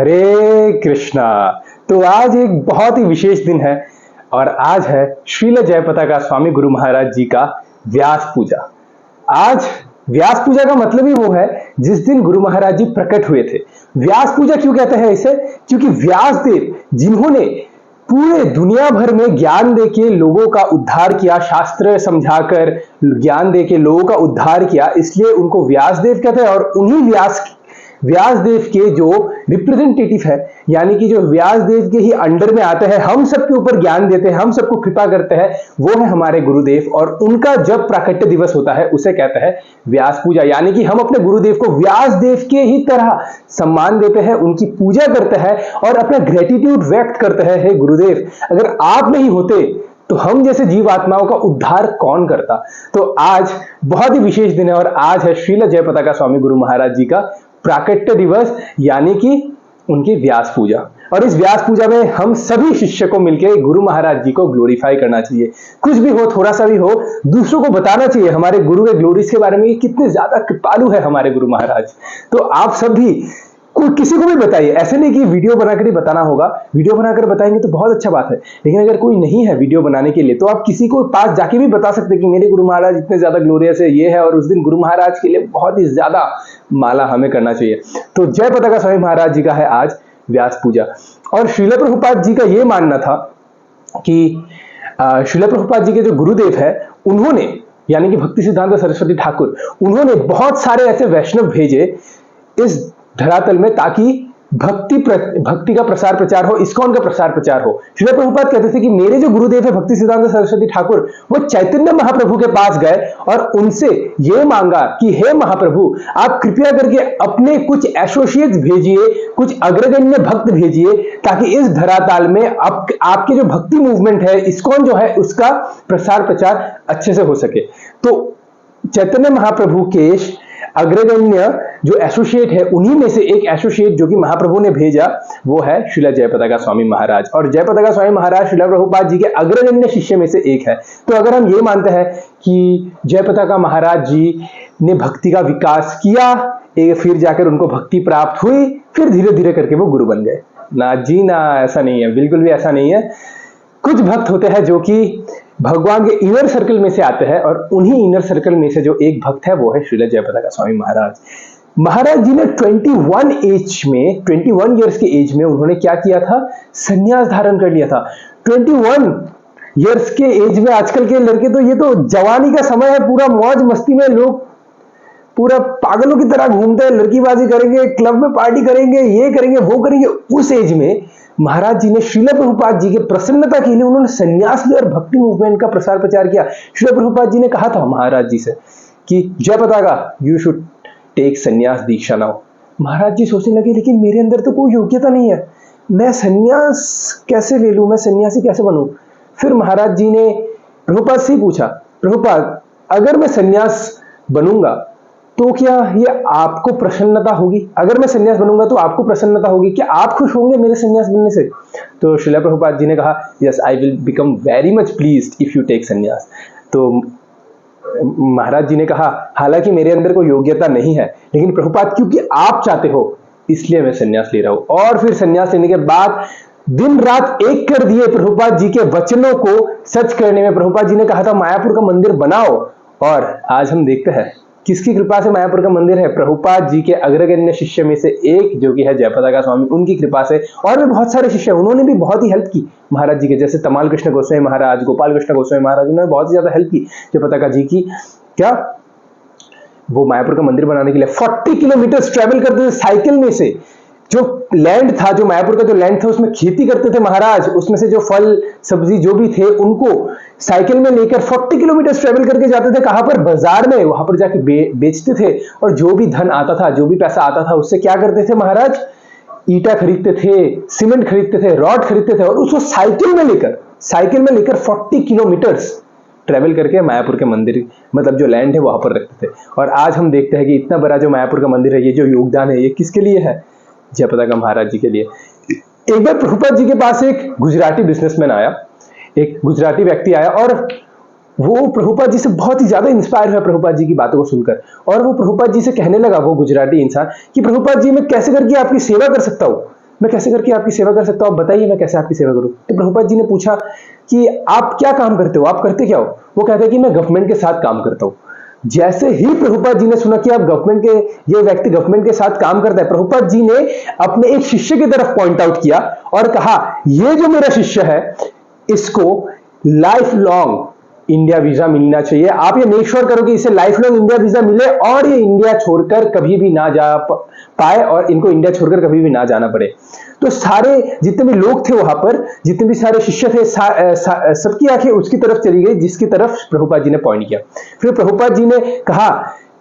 हरे कृष्णा। तो आज एक बहुत ही विशेष दिन है और आज है श्रील जयपताका स्वामी गुरु महाराज जी का व्यास पूजा। आज व्यास पूजा का मतलब ही वो है जिस दिन गुरु महाराज जी प्रकट हुए थे। व्यास पूजा क्यों कहते हैं इसे? क्योंकि व्यास देव जिन्होंने पूरे दुनिया भर में ज्ञान देके लोगों का उद्धार किया, शास्त्र समझाकर ज्ञान देके लोगों का उद्धार किया, इसलिए उनको व्यास देव कहते हैं। और उन्हीं व्यास देव के जो रिप्रेजेंटेटिव है, यानी कि जो व्यास देव के ही अंडर में आते हैं, हम सबके ऊपर ज्ञान देते हैं, हम सबको कृपा करते हैं, वो है हमारे गुरुदेव। और उनका जब प्राकट्य दिवस होता है उसे कहते हैं व्यास पूजा। यानी कि हम अपने गुरुदेव को व्यास देव के ही तरह सम्मान देते हैं, उनकी पूजा करते हैं और अपना ग्रेटिट्यूड व्यक्त करते हैं। हे गुरुदेव, अगर आप नहीं होते तो हम जैसे जीव आत्माओं का उद्धार कौन करता। तो आज बहुत ही विशेष दिन है और आज है श्रील जयपताका स्वामी गुरु महाराज जी का प्राकट्य दिवस, यानी कि उनकी व्यास पूजा। और इस व्यास पूजा में हम सभी शिष्य को मिलकर गुरु महाराज जी को ग्लोरीफाई करना चाहिए। कुछ भी हो, थोड़ा सा भी हो, दूसरों को बताना चाहिए हमारे गुरु के ग्लोरीज के बारे में, कितने ज्यादा कृपालु है हमारे गुरु महाराज। तो आप सब भी किसी को भी बताइए। ऐसे नहीं कि वीडियो बनाकर ही बताना होगा, वीडियो बनाकर बताएंगे तो बहुत अच्छा बात है, लेकिन अगर कोई नहीं है वीडियो बनाने के लिए तो आप किसी को पास जाके भी बता सकते हैं कि मेरे गुरु महाराज इतने ज्यादा ग्लोरियस है, ये है। और उस दिन गुरु महाराज के लिए बहुत ही ज्यादा माला हमें करना चाहिए। तो जयपताका स्वामी महाराज जी का है आज व्यास पूजा। और श्रील प्रभुपाद जी का यह मानना था कि श्रील प्रभुपाद जी के जो गुरुदेव है, उन्होंने यानी कि भक्ति सिद्धांत सरस्वती ठाकुर, उन्होंने बहुत सारे ऐसे वैष्णव भेजे इस धरातल में ताकि भक्ति का प्रसार प्रचार हो, इस्कॉन का प्रसार प्रचार हो। श्रील प्रभुपाद कहते थे कि मेरे जो गुरुदेव है भक्ति सिद्धांत सरस्वती ठाकुर, वो चैतन्य महाप्रभु के पास गए और उनसे ये मांगा कि हे महाप्रभु, आप कृपया करके अपने कुछ एसोसिएट्स भेजिए, कुछ अग्रगण्य भक्त भेजिए, ताकि इस धरातल में आपके जो भक्ति मूवमेंट है, इस्कॉन जो है, उसका प्रसार प्रचार अच्छे से हो सके। तो चैतन्य महाप्रभु के अग्रगण्य जो एसोसिएट है, उन्हीं में से एक एसोसिएट जो कि महाप्रभु ने भेजा, वो है श्रील जयपताका स्वामी महाराज। और जयपताका स्वामी महाराज श्रील प्रभुपाद जी के अग्रगण्य शिष्य में से एक है। तो अगर हम ये मानते हैं कि जयपताका महाराज जी ने भक्ति का विकास किया, फिर जाकर उनको भक्ति प्राप्त हुई, फिर धीरे धीरे करके वो गुरु बन गए, ना जी ना, ऐसा नहीं है, बिल्कुल भी ऐसा नहीं है। कुछ भक्त होते हैं जो कि भगवान के इनर सर्कल में से आते हैं, और उन्हीं इनर सर्कल में से जो एक भक्त है वो है श्रील जयपताका स्वामी महाराज। महाराज जी ने 21 ईयर्स के एज में उन्होंने क्या किया था? संन्यास धारण कर लिया था। 21 ईयर्स के एज में आजकल के लड़के तो, ये तो जवानी का समय है, पूरा मौज मस्ती में लोग पूरा पागलों की तरह घूमते हैं, लड़कीबाजी करेंगे, क्लब में पार्टी करेंगे, ये करेंगे, वो करेंगे। उस एज में महाराज जी ने श्रील प्रभुपाद जी के प्रसन्नता के लिए उन्होंने संन्यास लिया और भक्ति मूवमेंट का प्रसार प्रचार किया। श्रील प्रभुपाद जी ने कहा था महाराज जी से कि जयपताका, यू शुड टेक संन्यास दीक्षा नाउ। महाराज जी सोचने लगे, लेकिन मेरे अंदर तो कोई योग्यता नहीं है, मैं संन्यास कैसे ले लूं, मैं सन्यासी कैसे बनूं? फिर महाराज जी ने प्रभुपाद से पूछा, प्रभुपाद, अगर मैं संन्यास बनूंगा तो क्या ये आपको प्रसन्नता होगी? अगर मैं संन्यास बनूंगा तो आपको प्रसन्नता होगी, क्या आप खुश होंगे मेरे संन्यास बनने से? तो श्रील प्रभुपाद जी ने कहा, yes, I will become very much pleased if you take sannyas. तो महाराज जी ने कहा, हालांकि मेरे अंदर कोई योग्यता नहीं है, लेकिन प्रभुपाद क्योंकि आप चाहते हो इसलिए मैं संन्यास ले रहा हूं। और फिर संन्यास लेने के बाद दिन रात एक कर दिए प्रभुपाद जी के वचनों को सच करने में। प्रभुपाद जी ने कहा था मायापुर का मंदिर बनाओ, और आज हम देखते हैं किसकी कृपा से मायापुर का मंदिर है? प्रभुपाद जी के अग्रगण्य शिष्य में से एक जो कि है जयपताका स्वामी, उनकी कृपा से। और भी बहुत सारे शिष्य, उन्होंने भी बहुत ही हेल्प की महाराज जी के, जैसे तमाल कृष्ण गोस्वामी महाराज, गोपाल कृष्ण गोस्वामी महाराज, उन्होंने बहुत ही ज्यादा हेल्प की जयपताका जी की। क्या वो मायापुर का मंदिर बनाने के लिए 40 किलोमीटर ट्रेवल करते थे साइकिल में से। जो लैंड था, जो मायापुर का जो लैंड था, उसमें खेती करते थे महाराज, उसमें से जो फल सब्जी जो भी थे उनको साइकिल में लेकर 40 किलोमीटर ट्रेवल करके जाते थे। कहां पर? बाजार में, वहां पर जाके बेचते थे। और जो भी धन आता था, जो भी पैसा आता था, उससे क्या करते थे महाराज? ईटा खरीदते थे, सीमेंट खरीदते थे, रॉड खरीदते थे, और उसको साइकिल में लेकर 40 किलोमीटर्स ट्रेवल करके मायापुर के मंदिर, मतलब जो लैंड है, वहां पर रखते थे। और आज हम देखते हैं कि इतना बड़ा जो मायापुर का मंदिर है, ये जो योगदान है, ये किसके लिए है? जयपताका महाराज जी के लिए। एक बार प्रभुपाद जी के पास एक गुजराती बिजनेसमैन आया, एक गुजराती व्यक्ति आया, और वो प्रभुपाद जी से बहुत ही ज्यादा इंस्पायर हुआ प्रभुपाद जी की बातों को सुनकर। और वो प्रभुपाद जी से कहने लगा, वो गुजराती इंसान, कि प्रभुपाद जी मैं कैसे करके आपकी सेवा कर सकता हूं? मैं कैसे करके आपकी सेवा कर सकता हूँ, आप बताइए मैं कैसे आपकी सेवा करूँ। तो प्रभुपाद जी ने पूछा कि आप क्या काम करते हो, आप करते क्या हो। वो कहते हैं कि मैं गवर्नमेंट के साथ काम करता हूँ। जैसे ही प्रभुपाद जी ने सुना कि आप गवर्नमेंट के, ये व्यक्ति गवर्नमेंट के साथ काम करता है, प्रभुपाद जी ने अपने एक शिष्य की तरफ पॉइंट आउट किया और कहा ये जो मेरा शिष्य है इसको लाइफ लॉन्ग इंडिया वीजा मिलना चाहिए। आप ये मेक श्योर करो कि इसे लाइफ लॉन्ग इंडिया वीजा मिले और ये इंडिया छोड़कर कभी भी ना जा पाए और इनको इंडिया छोड़कर कभी भी ना जाना पड़े। तो सारे जितने भी लोग थे वहां पर, जितने भी सारे शिष्य थे, सबकी आंखें उसकी तरफ चली गई जिसकी तरफ प्रभुपाद जी ने पॉइंट किया। फिर प्रभुपाद जी ने कहा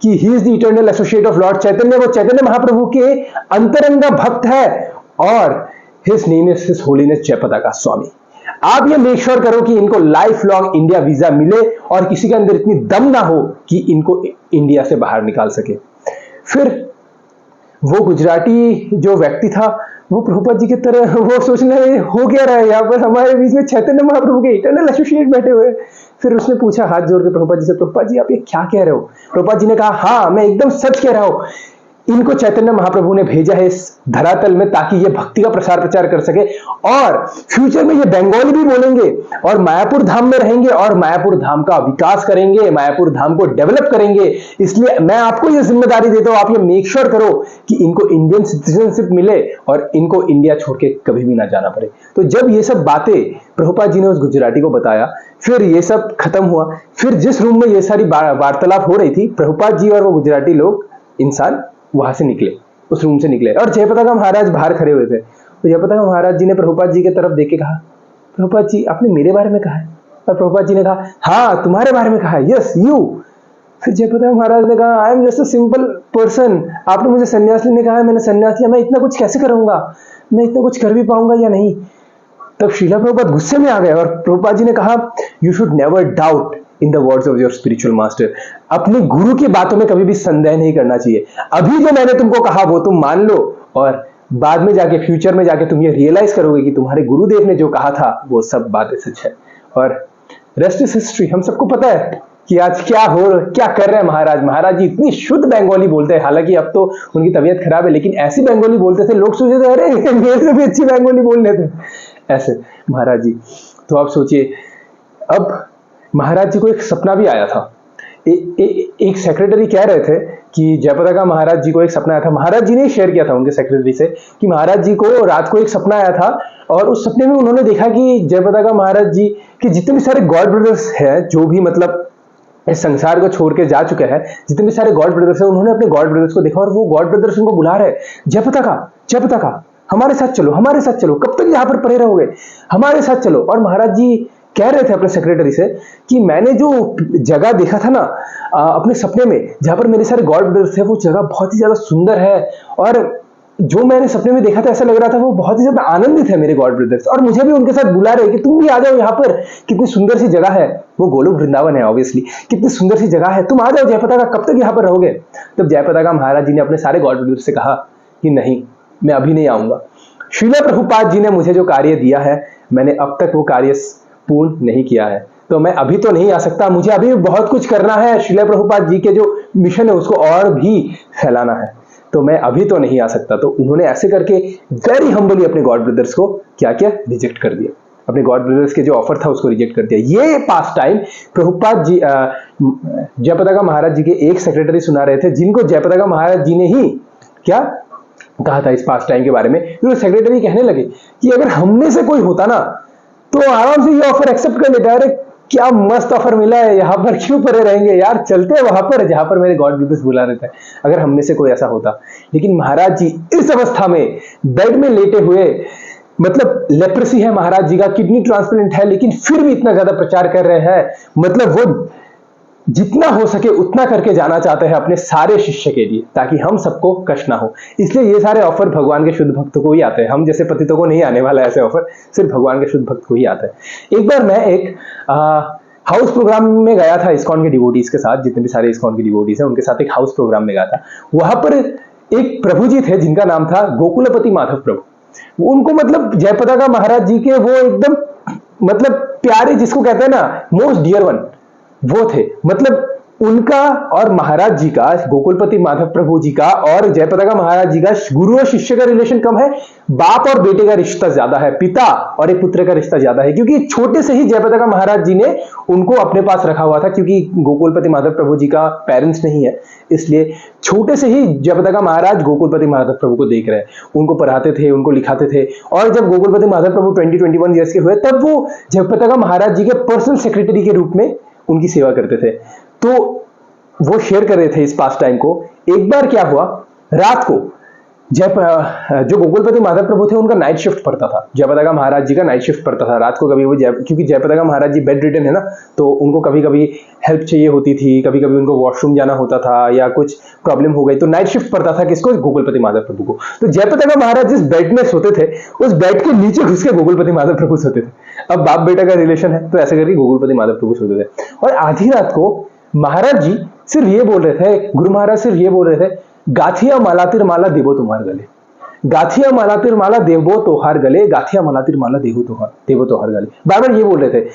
कि he is the eternal associate of Lord Chaitanya, वो चैतन्य महाप्रभु के अंतरंगा भक्त है और his name is his Holiness Jayapataka Swami. आप ये मेक श्योर करो कि इनको लाइफ लॉन्ग इंडिया वीजा मिले और किसी के अंदर इतनी दम ना हो कि इनको इंडिया से बाहर निकाल सके। फिर वो गुजराती जो व्यक्ति था वो प्रभुपाद जी की तरह वो सोचने हो क्या रहा है यहाँ पर, हमारे बीच में चैतन्य महाप्रभु के इटर्नल एसोसिएट बैठे हुए। फिर उसने पूछा हाथ जोड़ के प्रभुपाद जी से, प्रभुपाद जी आप ये क्या कह रहे हो। प्रभुपाद जी ने कहा हाँ मैं एकदम सच कह रहा हूं, इनको चैतन्य महाप्रभु ने भेजा है इस धरातल में ताकि ये भक्ति का प्रसार प्रचार कर सके और फ्यूचर में ये बंगाली भी बोलेंगे और मायापुर धाम में रहेंगे और मायापुर धाम का विकास करेंगे, मायापुर धाम को डेवलप करेंगे। इसलिए मैं आपको ये जिम्मेदारी देता हूं, आप ये मेक श्योर करो कि इनको इंडियन सिटीजनशिप मिले और इनको इंडिया छोड़ के कभी भी ना जाना पड़े। तो जब ये सब बातें प्रभुपाद जी ने उस गुजराती को बताया, फिर ये सब खत्म हुआ। फिर जिस रूम में ये सारी वार्तालाप हो रही थी, प्रभुपाद जी और वो गुजराती लोग इंसान वहां से निकले, उस रूम से निकले और जयपताका महाराज बाहर खड़े हुए थे। तो जयपताका महाराज जी ने प्रभुपाद जी की तरफ देख के कहा, प्रभुपाद जी आपने मेरे बारे में कहा है। और प्रभुपाद जी ने कहा हाँ तुम्हारे बारे में कहा है, यस यू। फिर जयपताका महाराज ने कहा I am just a simple person, आपने मुझे संन्यास लेने कहा है, मैंने संन्यास लिया, मैं इतना कुछ कैसे करूंगा, मैं इतना कुछ कर भी पाऊंगा या नहीं। तब श्रीला प्रभुपाद गुस्से में आ गए और प्रभुपाद जी ने कहा you should never doubt in the words of your spiritual master. अपने गुरु की बातों में कभी भी संदेह नहीं करना चाहिए। अभी जो मैंने तुमको कहा वो तुम मान लो और बाद में जाके, फ्यूचर में जाके तुम ये रियलाइज करोगे कि तुम्हारे गुरुदेव ने जो कहा था वो सब बातें सच है। और रेस्ट इज हिस्ट्री। हम सबको पता है कि आज क्या कर रहे हैं महाराज। महाराज जी इतनी शुद्ध बंगाली बोलते हैं, हालांकि अब तो उनकी तबीयत खराब है, लेकिन ऐसी बंगाली बोलते थे लोग सोचते थे अरे मेरे से भी अच्छी बंगाली बोल लेते ऐसे महाराज जी। तो आप सोचिए, अब महाराज जी को एक सपना भी आया था। एक सेक्रेटरी कह रहे थे कि जयपताका महाराज जी को एक सपना आया था। महाराज जी ने शेयर किया था उनके सेक्रेटरी से कि महाराज जी को रात को एक सपना आया था और उस सपने में उन्होंने देखा कि जयपताका महाराज जी के जितने भी सारे गॉड ब्रदर्स हैं, जो भी मतलब इस संसार को छोड़ के जा चुके हैं, जितने भी सारे गॉड ब्रदर्स हैं, उन्होंने अपने गॉड ब्रदर्स को देखा और वो गॉड ब्रदर्स उनको बुला रहे, जयपताका हमारे साथ चलो, हमारे साथ चलो, कब तक यहाँ पर पड़े रहोगे, हमारे साथ चलो। और महाराज जी कह रहे थे अपने सेक्रेटरी से कि मैंने जो जगह देखा था ना अपने सपने में, जहां पर मेरे सारे गॉड ब्रदर्स थे, वो जगह बहुत ही ज्यादा सुंदर है और जो मैंने सपने में देखा था ऐसा लग रहा था वो बहुत ही ज्यादा आनंदित है मेरे गॉड ब्रदर्स, और मुझे भी उनके साथ बुला रहे कि तुम भी आ जाओ यहाँ पर, कितनी सुंदर सी जगह है। वो गोलोक वृंदावन है ऑब्वियसली, कितनी सुंदर सी जगह है, तुम आ जाओ जयपताका, कब तक यहाँ पर रहोगे। तब जयपताका महाराज जी ने अपने सारे गॉड ब्रदर्स से कहा कि नहीं, मैं अभी नहीं आऊंगा। श्रीला प्रभुपाद जी ने मुझे जो कार्य दिया है, मैंने अब तक वो कार्य पूर्ण नहीं किया है, तो मैं अभी तो नहीं आ सकता, मुझे अभी बहुत कुछ करना है। श्रीला प्रभुपाद जी के जो मिशन है उसको और भी फैलाना है, तो मैं अभी तो नहीं आ सकता। तो उन्होंने ऐसे करके वेरी हम्बली अपने गॉड ब्रदर्स को क्या क्या रिजेक्ट कर दिया, अपने गॉड ब्रदर्स के जो ऑफर था उसको रिजेक्ट कर दिया। ये पास टाइम प्रभुपाद जी जयपताका महाराज जी के एक सेक्रेटरी सुना रहे थे, जिनको जयपताका महाराज जी ने ही क्या कहा था इस पास टाइम के बारे में। तो सेक्रेटरी कहने लगे कि अगर हमने से कोई होता ना तो आराम से ये ऑफर एक्सेप्ट कर लेता है, अरे क्या मस्त ऑफर मिला है, यहाँ पर क्यों पड़े रहेंगे यार, चलते हैं वहां पर जहां पर मेरे गॉड ब्रदर्स बुला रहे थे, अगर हमने से कोई ऐसा होता। लेकिन महाराज जी इस अवस्था में बेड में लेटे हुए, मतलब लेप्रेसी है महाराज जी का, किडनी ट्रांसप्लांट है, लेकिन फिर भी इतना ज्यादा प्रचार कर रहे हैं, मतलब वो जितना हो सके उतना करके जाना चाहते हैं अपने सारे शिष्य के लिए, ताकि हम सबको कष्ट ना हो। इसलिए ये सारे ऑफर भगवान के शुद्ध भक्तों को ही आते हैं, हम जैसे पतितों को नहीं आने वाला ऐसे ऑफर, सिर्फ भगवान के शुद्ध भक्त को ही आते हैं। एक बार मैं एक हाउस प्रोग्राम में गया था इस्कॉन के डिवोटीज के साथ, जितने भी सारे इस्कॉन के डिवोटीज हैं उनके साथ एक हाउस प्रोग्राम में गया था। वहां पर एक प्रभु जी थे जिनका नाम था गोकुलपति माधव प्रभु। उनको मतलब जयपताका महाराज जी के वो एकदम मतलब प्यारे, जिसको कहते हैं ना मोस्ट डियर वन, वो थे। मतलब उनका और महाराज जी का, गोकुलपति माधव प्रभु जी का और जयपताका महाराज जी का गुरु और शिष्य का रिलेशन कम है, बाप और बेटे का रिश्ता ज्यादा है, पिता और एक पुत्र का रिश्ता ज्यादा है। क्योंकि छोटे से ही जयपताका महाराज जी ने उनको अपने पास रखा हुआ था, क्योंकि गोकुलपति माधव प्रभु जी का पेरेंट्स नहीं है, इसलिए छोटे से ही जयपताका महाराज गोकुलपति माधव प्रभु को देख रहे हैं, उनको पढ़ाते थे, उनको लिखाते थे। और जब गोकुलपति माधव प्रभु 20-21 ईयर्स के हुए, तब वो जयपताका महाराज जी के पर्सनल सेक्रेटरी के रूप में उनकी सेवा करते थे। तो वो शेयर कर रहे थे इस पास टाइम को। एक बार क्या हुआ, रात को जो गोकुलपति माधव प्रभु थे उनका नाइट शिफ्ट पड़ता था, जयपताका महाराज जी का नाइट शिफ्ट पड़ता था रात को। कभी वो क्योंकि जयपताका महाराज जी बेड रिडन है ना, तो उनको कभी कभी हेल्प चाहिए होती थी, कभी कभी उनको वॉशरूम जाना होता था या कुछ प्रॉब्लम हो गई, तो नाइट शिफ्ट पड़ता था किसको, गोकुलपति माधव प्रभु को। तो जयपताका महाराज जिस बेड में सोते थे, उस बेड के नीचे घुस के गोकुलपति माधव प्रभु सोते थे। अब बाप बेटा का रिलेशन है, तो ऐसे करके गोकुलपति माधव प्रभु सोते थे। और आधी रात को महाराज जी सिर्फ ये बोल रहे थे, गुरु महाराज सिर्फ ये बोल रहे थे, गाथिया मालातिर माला देवो तुम्हार गले, गाथिया मालातिर माला देवो तोहार गले, गाथिया मालातिर माला देवो तोहार गले। बार बार ये बोल रहे थे।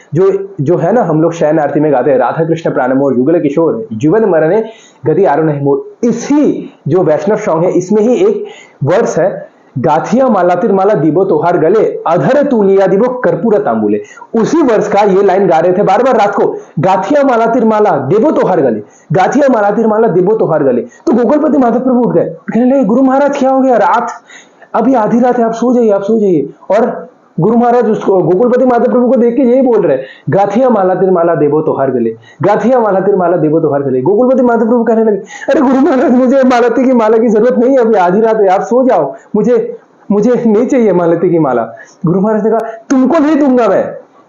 जो है ना, हम लोग शयन आरती में गाते हैं, राधा कृष्ण प्राण मोर युगल किशोर जीवन मरने गति आरो नहीं मोर। इसी जो वैष्णव सॉन्ग है, इसमें ही एक वर्स है, गाथिया मालातिर माला दिबो तोहार गले, अधर तुलिया दिबो कर्पूर तांबुले। उसी वर्ष का ये लाइन गा रहे थे बार बार रात को, गाथिया मालातिर माला देबो तोहार गले, गाथिया मालातिर माला देबो तोहार गले। तो गोकुलपति माधव प्रभु उठ गए, कहने लगे गुरु महाराज क्या हो गया, रात अभी आधी रात है, आप सो जाइए, आप सो जाइए। और गुरु महाराज उसको गोकुलपति माधव प्रभु को देख के यही बोल रहे, गाथिया मालातिर माला देबो तोहार गले, गाथिया मालातिर माला देबो तोहार गले। गोकुलपति माधव प्रभु कहने लगे, अरे गुरु महाराज मुझे मालती की माला की जरूरत नहीं है, अभी आधी रात है, आप सो जाओ, मुझे नहीं चाहिए मालती की माला। गुरु महाराज ने कहा, तुमको नहीं दूंगा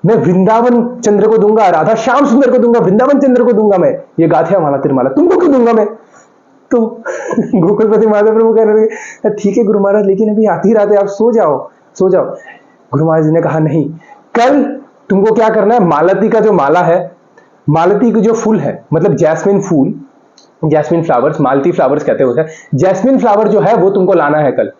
मैं वृंदावन चंद्र को दूंगा, राधा श्याम सुंदर को दूंगा, वृंदावन चंद्र को दूंगा मैं ये गाथिया मालातिर माला, तुमको क्यों दूंगा मैं। तो गोकुलपति माधव प्रभु कहने लगे, ठीक है गुरु महाराज, लेकिन अभी आधी रात है, आप सो जाओ। गुरु महाराज जी ने कहा, नहीं, कल तुमको क्या करना है, मालती का जो माला है, मालती की जो फूल है, मतलब जैस्मिन फूल, जैस्मिन फ्लावर्स, मालती फ्लावर्स कहते हैं उसे, जैस्मिन फ्लावर जो है वो तुमको लाना है कल।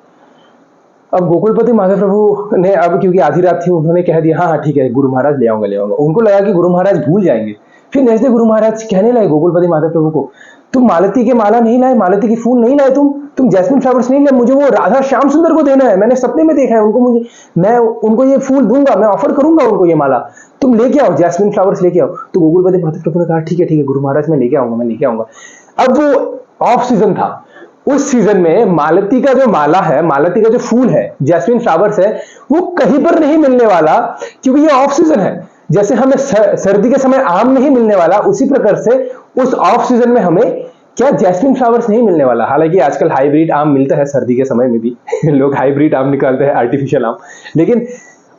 अब गोकुलपति माधव प्रभु ने, अब क्योंकि आधी रात थी, उन्होंने कह दिया हाँ ठीक है गुरु महाराज ले आऊंगा। उनको लगा कि गुरु महाराज भूल जाएंगे। फिर नेक्स्ट डे गुरु महाराज कहने लगे गोकुलपति माधव प्रभु को, तुम मालती के माला नहीं लाए, मालती की फूल नहीं लाए, तुम जैस्मिन फ्लावर्स नहीं लाए, मुझे वो राधा श्याम सुंदर को देना है, मैंने सपने में देखा है उनको, मैं उनको ये फूल दूंगा, मैं ऑफर करूंगा उनको ये माला, तुम लेके आओ, जैस्मिन फ्लावर्स लेके आओ। तो गोकुलपति माधव प्रभु ने कहा ठीक है गुरु महाराज, मैं लेके आऊंगा। अब वो ऑफ सीजन था, उस सीजन में मालती का जो माला है, मालती का जो फूल है, जैस्मिन फ्लावर्स है, वो कहीं पर नहीं मिलने वाला, क्योंकि ये ऑफ सीजन है। जैसे हमें सर्दी के समय आम नहीं मिलने वाला, उसी प्रकार से उस ऑफ सीजन में हमें क्या जैस्मिन फ्लावर्स नहीं मिलने वाला। हालांकि आजकल हाइब्रिड आम मिलता है सर्दी के समय में भी लोग हाइब्रिड आम निकालते हैं, आर्टिफिशियल आम, लेकिन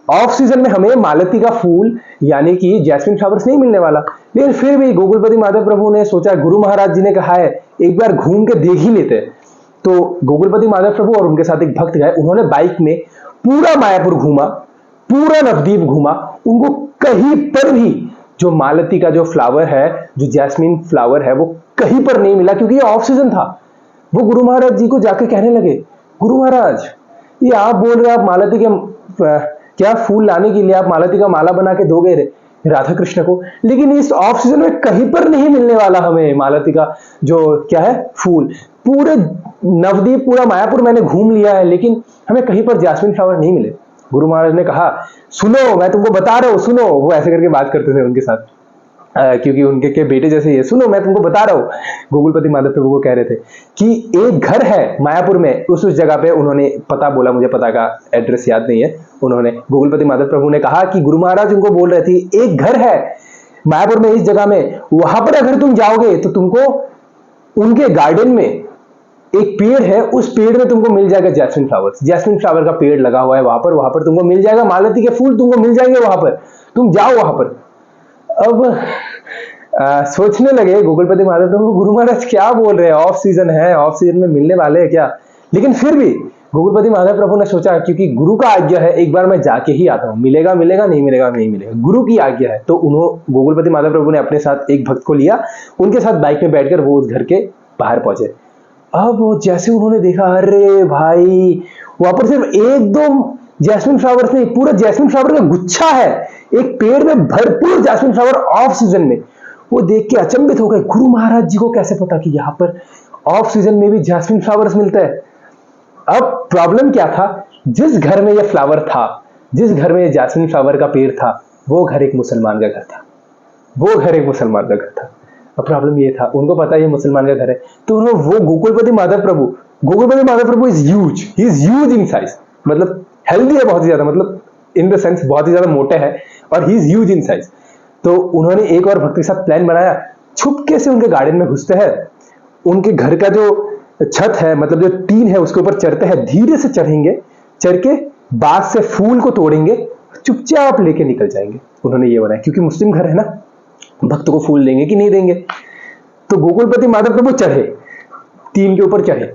ऑफ सीजन में हमें मालती का फूल यानी कि जैस्मिन फ्लावर्स नहीं मिलने वाला। लेकिन फिर भी गोकुलपति माधव प्रभु ने सोचा, गुरु महाराज जी ने कहा है एक बार घूम के देख ही लेते। तो गोकुलपति माधव प्रभु और उनके साथ एक भक्त गए, उन्होंने बाइक में पूरा मायापुर घूमा, पूरा नवद्वीप घूमा, उनको कहीं पर भी जो मालती का जो फ्लावर है, जो जैस्मिन फ्लावर है, वो कहीं पर नहीं मिला, क्योंकि ये ऑफ सीजन था। वो गुरु महाराज जी को जाके कहने लगे, गुरु महाराज ये आप बोल रहे, आप मालती के क्या फूल लाने के लिए आप मालती का माला बना के दोगे राधा कृष्ण को, लेकिन इस ऑफ सीजन में कहीं पर नहीं मिलने वाला हमें मालती का जो क्या है फूल। पूरे नवद्वीप, पूरा मायापुर मैंने घूम लिया है, लेकिन हमें कहीं पर जैस्मिन फ्लावर नहीं मिले। गुरु महाराज ने कहा, सुनो मैं तुमको बता रहा हूं, सुनो। वो ऐसे करके बात करते थे उनके साथ, क्योंकि उनके के बेटे जैसे ये, सुनो मैं तुमको बता रहा हूं। गोकुलपति माधव प्रभु को कह रहे थे कि एक घर है मायापुर में, उस जगह पे उन्होंने पता बोला, मुझे पता का एड्रेस याद नहीं है। उन्होंने गोकुलपति माधव प्रभु ने कहा कि गुरु महाराज उनको बोल रहे थे, एक घर है मायापुर में इस जगह में, वहां पर अगर तुम जाओगे तो तुमको उनके गार्डन में एक पेड़ है, उस पेड़ में तुमको मिल जाएगा जैस्मिन फ्लावर्स, जैस्मिन फ्लावर का पेड़ लगा हुआ है वहां पर तुमको मिल जाएगा, मालती के फूल तुमको मिल जाएंगे वहां पर, तुम जाओ वहां पर। अब सोचने लगे गोकुलपति माधव प्रभु, गुरु महाराज क्या बोल रहे हैं, ऑफ सीजन है, ऑफ सीजन में मिलने वाले हैं क्या। लेकिन फिर भी गोकुलपति माधव प्रभु ने सोचा, क्योंकि गुरु का आज्ञा है, एक बार मैं जाके ही आता हूं, मिलेगा मिलेगा, नहीं मिलेगा नहीं मिलेगा, गुरु की आज्ञा है। तो गोकुलपति माधव प्रभु ने अपने साथ एक भक्त को लिया, उनके साथ बाइक में बैठकर वो उस घर के बाहर पहुंचे। अब वो जैसे उन्होंने देखा, अरे भाई वहां पर सिर्फ एक दो जैस्मिन फ्लावर्स नहीं, पूरा जैस्मिन फ्लावर का गुच्छा है, एक पेड़ में भरपूर जैस्मिन फ्लावर ऑफ सीजन में। वो देख के अचंभित हो गए, गुरु महाराज जी को कैसे पता कि यहाँ पर ऑफ सीजन में भी जैस्मिन फ्लावर्स मिलता है। अब प्रॉब्लम क्या था, जिस घर में ये फ्लावर था, जिस घर में ये जैस्मिन फ्लावर का पेड़ था, वो घर एक मुसलमान का घर था, वो घर एक मुसलमान का घर था। अब प्रॉब्लम ये था, उनको पता है ये मुसलमान का घर है, तो उन्होंने वो Gokulpati Madhav Prabhu is huge, he is huge in size, मतलब हेल्दी है बहुत ही ज्यादा, मतलब इन द सेंस बहुत ही ज्यादा मोटे है, और ही इज ह्यूज इन साइज। तो उन्होंने एक और भक्त के साथ प्लान बनाया, छुपके से उनके गार्डन में घुसते हैं, उनके घर का जो छत है, मतलब जो टीन है, उसके ऊपर चढ़ते हैं, धीरे से चढ़ेंगे, चढ़ के बांस से फूल को तोड़ेंगे, चुपचाप लेके निकल जाएंगे। उन्होंने ये बनाया, क्योंकि मुस्लिम घर है ना, भक्त को फूल देंगे कि नहीं देंगे। तो गोकुलपति माधव प्रभु चढ़े, टीन के ऊपर चढ़े।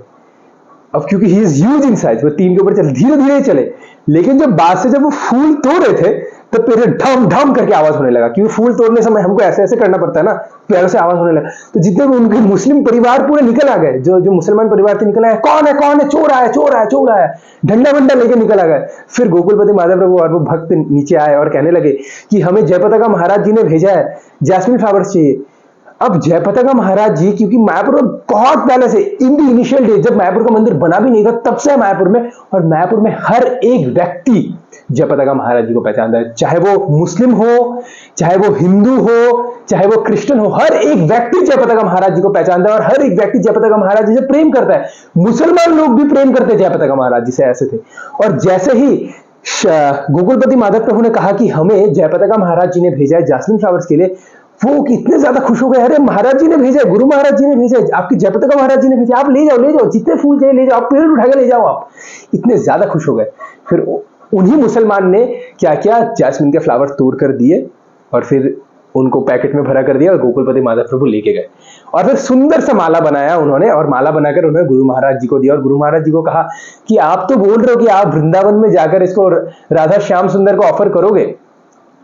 अब क्योंकि ही इज ह्यूज इन साइज, वो टीन के ऊपर चले, धीरे धीरे चले, लेकिन जब बांस से जब वो फूल तोड़ रहे थे, तो पैर ढम ढम करके आवाज होने लगा, क्योंकि फूल तोड़ने समय हमको ऐसे ऐसे करना पड़ता है ना, पैरों से आवाज होने लगा। तो जितने भी उनके मुस्लिम परिवार पूरे निकल आ गए, जो मुसलमान परिवार थे निकल आए, कौन है, चोर आया, डंडा वंडा लेके निकल आ गए। फिर गोकुलपति माधव प्रभु और वो भक्त नीचे आए और कहने लगे कि हमें जयपताका महाराज जी ने भेजा है, जैस्मिन फ्लावर्स चाहिए। अब जयपताका महाराज जी, क्योंकि मायापुर में बहुत पहले से, इन द इनिशियल डेज, जब मायापुर का मंदिर बना भी नहीं था, तब से मायापुर में, और मायापुर में हर एक व्यक्ति जयपताका महाराज जी को पहचानता है, चाहे वो मुस्लिम हो, चाहे वो हिंदू हो, चाहे वो क्रिश्चियन हो, हर एक व्यक्ति जयपताका महाराज जी को पहचानता है, और हर एक व्यक्ति जयपताका महाराज जी से प्रेम करता है। मुसलमान लोग भी प्रेम करते जयपताका महाराज जी से, ऐसे थे। और जैसे ही गोकुलपति माधव प्रभु ने कहा कि हमें जयपताका महाराज जी ने भेजा है जैस्मिन फ्लावर्स के लिए, वो कितने ज्यादा खुश हो गए, अरे महाराज जी ने भेजा, गुरु महाराज जी ने भेजा, आपकी जयपताका महाराज जी ने भेजा, आप ले जाओ, जितने फूल चाहिए ले जाओ, आप पेड़ उठा के ले जाओ, आप इतने ज्यादा खुश हो गए। फिर उन्हीं मुसलमान ने क्या किया, जैस्मिन के फ्लावर तोड़ कर दिए, और फिर उनको पैकेट में भरा कर दिया, और गोकुलपति माधव प्रभु लेके गए, और फिर सुंदर सा माला बनाया उन्होंने, और माला बनाकर उन्होंने गुरु महाराज जी को दिया, और गुरु महाराज जी को कहा कि आप तो बोल रहे हो कि आप वृंदावन में जाकर इसको राधा श्याम सुंदर को ऑफर करोगे,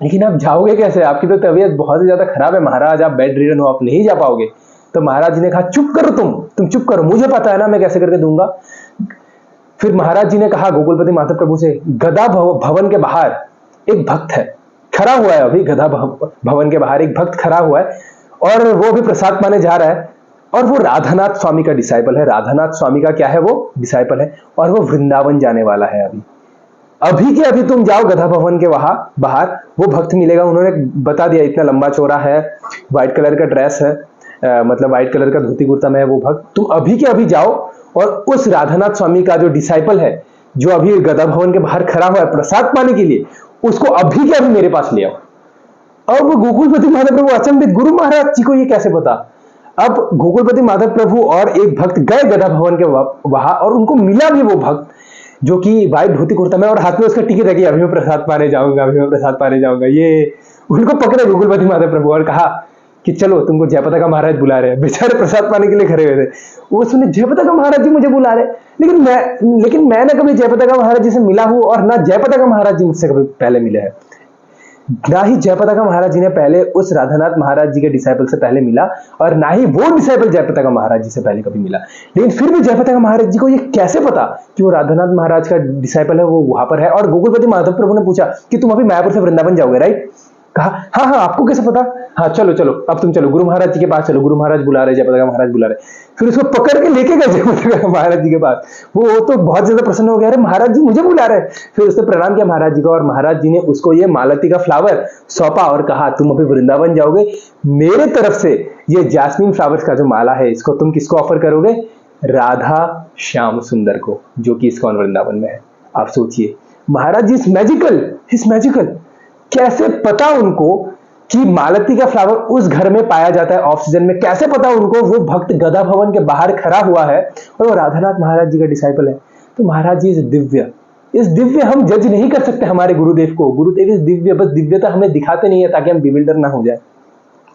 लेकिन आप जाओगे कैसे, आपकी तो तबीयत बहुत ही ज्यादा खराब है महाराज, आप बेड रिडन हो, आप नहीं जा पाओगे। तो महाराज जी ने कहा चुप करो, तुम चुप करो, मुझे पता है ना मैं कैसे करके दूंगा। फिर महाराज जी ने कहा गोकुलपति माधव प्रभु से, गदा भवन के बाहर एक भक्त है, खड़ा हुआ है अभी, गदा भवन के बाहर एक भक्त खड़ा हुआ है, और वो भी प्रसाद पाने जा रहा है, और वो राधानाथ स्वामी का डिसाइपल है। राधानाथ स्वामी का क्या है, वो डिसाइपल है, और वो वृंदावन जाने वाला है। अभी के अभी तुम जाओ गधा भवन के बाहर, वो भक्त मिलेगा। उन्होंने बता दिया, इतना लंबा चौड़ा है, व्हाइट कलर का ड्रेस है, मतलब व्हाइट कलर का धोती कुर्ता में है वो भक्त। तुम अभी के अभी जाओ, और उस राधानाथ स्वामी का जो डिसाइपल है, जो अभी गधा भवन के बाहर खड़ा हुआ है प्रसाद पाने के लिए, उसको अभी के अभी मेरे पास ले आओ। अब गोकुलपति माधव प्रभु अचंभित, गुरु महाराज जी को ये कैसे पता। अब गोकुलपति माधव प्रभु और एक भक्त गए गधा भवन के वहां, और उनको मिला भी वो भक्त जो कि व्हाइट धोती कुर्ता में, और हाथ में उसका टिकट है कि अभी मैं प्रसाद पाने जाऊंगा, ये उनको पकड़े गोकुलपति माधव प्रभु और कहा कि चलो, तुमको जयपताका महाराज बुला रहे हैं। बेचारे प्रसाद पाने के लिए खड़े हुए थे, वो सुने जयपताका महाराज जी मुझे बुला रहे, लेकिन मैं ना कभी जयपताका महाराज जी से मिला हूं, और ना जयपताका महाराज जी मुझसे कभी पहले मिले हैं, ना ही जयपताका महाराज जी ने पहले उस राधानाथ महाराज जी के डिसाइपल से पहले मिला, और ना ही वो डिसाइपल जयपताका महाराज जी से पहले कभी मिला। लेकिन फिर भी जयपताका महाराज जी को ये कैसे पता कि वो राधानाथ महाराज का डिसाइपल है, वो वहां पर है। और गोकुलपति माधव प्रभु ने पूछा कि तुम अभी मायापुर से वृंदावन जाओगे, राइट। कहा हाँ, आपको कैसे पता। हाँ चलो, अब तुम चलो गुरु महाराज जी के पास चलो, गुरु महाराज बुला रहे, जयपताका महाराज बुला रहे। फिर उसको पकड़ के लेके गए जयपताका महाराज जी के पास। वो तो बहुत ज्यादा प्रसन्न हो गया, अरे महाराज जी मुझे बुला रहे। फिर उसने प्रणाम किया महाराज जी को, और महाराज जी ने उसको ये मालती का फ्लावर सौंपा और कहा तुम अभी वृंदावन जाओगे, मेरे तरफ से ये जैस्मिन फ्लावर्स का जो माला है, इसको तुम किसको ऑफर करोगे, राधा श्याम सुंदर को, जो कि इस्कॉन वृंदावन में है। आप सोचिए, महाराज जी इज मैजिकल, कैसे पता उनको कि मालती का फ्लावर उस घर में पाया जाता है ऑफ सीजन में, कैसे पता उनको वो भक्त गधा भवन के बाहर खड़ा हुआ है और वो राधानाथ महाराज जी का डिसाइपल है। तो महाराज जी इस दिव्य हम जज नहीं कर सकते हमारे गुरुदेव को, गुरुदेव इस दिव्य, बस दिव्यता हमें दिखाते नहीं है ताकि हम बिविल्डर ना हो जाए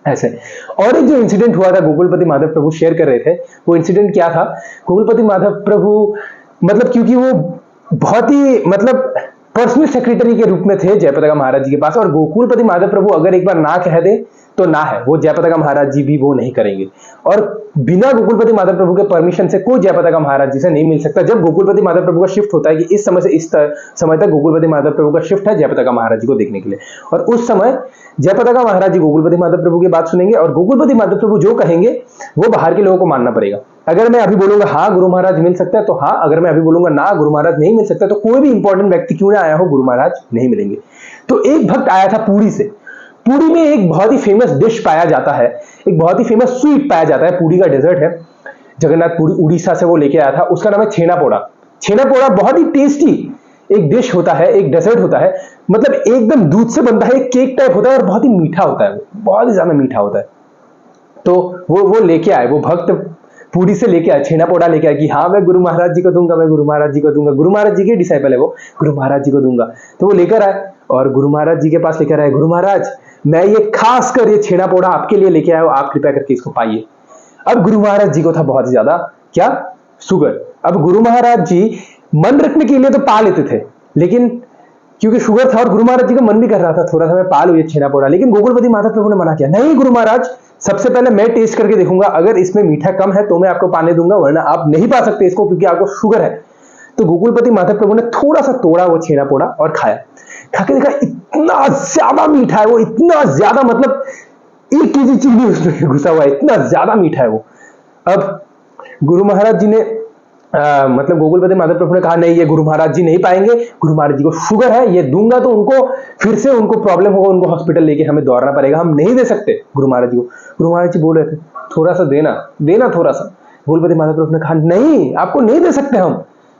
ऐसे। और एक जो इंसिडेंट हुआ था गोकुलपति माधव प्रभु शेयर कर रहे थे, वो इंसिडेंट क्या था, गोकुलपति माधव प्रभु मतलब क्योंकि वो बहुत ही पर्सनल सेक्रेटरी के रूप में थे जयपताका महाराज जी के पास, और गोकुलपति माधव प्रभु अगर एक बार ना कह दे तो ना है, वो जयपताका महाराज जी भी वो नहीं करेंगे। और बिना गोकुलपति माधव प्रभु के परमिशन से कोई जयपताका महाराज जी से नहीं मिल सकता। जब गोकुलपति माधव प्रभु का शिफ्ट होता है कि इस समय से इस समय तक गोकुलपति माधव प्रभु का शिफ्ट है जयपताका महाराज जी को देखने के लिए, और उस समय जयपताका महाराज जी गोकुलपति माधव प्रभु की बात सुनेंगे और गोकुलपति माधव प्रभु जो कहेंगे वो बाहर के लोगों को मानना पड़ेगा। अगर मैं अभी बोलूंगा हाँ गुरु महाराज मिल सकता है तो हाँ, अगर मैं अभी बोलूंगा ना गुरु महाराज नहीं मिल सकता, तो कोई भी इंपॉर्टेंट व्यक्ति क्यों ना आया हो गुरु महाराज नहीं मिलेंगे। तो एक भक्त आया था पुरी से। पुरी में एक बहुत ही फेमस डिश पाया जाता है, एक बहुत ही फेमस स्वीट पाया जाता है, पुरी का डेजर्ट है, जगन्नाथपुरी उड़ीसा से वो लेके आया था। उसका नाम है छेना पोड़ा। छेना पोड़ा बहुत ही टेस्टी एक डिश होता है, एक डेजर्ट होता है, मतलब एकदम दूध से बनता है, एक केक टाइप होता है और बहुत ही मीठा होता है, बहुत ही ज्यादा मीठा होता है। तो वो लेके आए, वो भक्त पुरी से लेके आए, छेना पोड़ा लेके आए कि हाँ मैं गुरु महाराज जी को दूंगा, मैं गुरु महाराज जी को दूंगा, गुरु महाराज जी के डिसाइपल है वो, गुरु महाराज जी को दूंगा। तो वो लेकर आए और गुरु महाराज जी के पास लेकर आए, गुरु महाराज मैं ये खास कर ये छेना पोड़ा आपके लिए लेके आया हूं, आप कृपया करके इसको पाइए। अब गुरु महाराज जी को था बहुत ज्यादा क्या, शुगर। अब गुरु महाराज जी मन रखने के लिए तो पा लेते थे, लेकिन क्योंकि शुगर था और गुरु महाराज जी का मन भी कर रहा था थोड़ा सा मैं पा लूं ये छेना पोड़ा, लेकिन गोकुलपति माधव प्रभु ने मना किया, नहीं गुरु महाराज, सबसे पहले मैं टेस्ट करके देखूंगा, अगर इसमें मीठा कम है तो मैं आपको पाने दूंगा, वरना आप नहीं पा सकते इसको क्योंकि आपको शुगर है। तो गोकुलपति माधव प्रभु ने थोड़ा सा तोड़ा वो छेना पोड़ा और खाया। खा के देखा इतना ज्यादा मीठा है वो, इतना ज्यादा, मतलब 1 केजी चीनी उसमें घुसा हुआ है, इतना ज्यादा मीठा है वो। अब गुरु महाराज जी ने मतलब गोकुलपति माधव प्रभु ने कहा नहीं ये गुरु महाराज जी नहीं पाएंगे, गुरु महाराज जी को शुगर है, ये दूंगा तो उनको फिर से उनको प्रॉब्लम होगा, उनको हॉस्पिटल लेके हमें दौड़ना पड़ेगा, हम नहीं दे सकते गुरु महाराज जी को। गुरु महाराज जी बोल रहे थे थोड़ा सा देना थोड़ा सा। गोकुलपति माधव प्रभु ने कहा नहीं आपको नहीं दे सकते,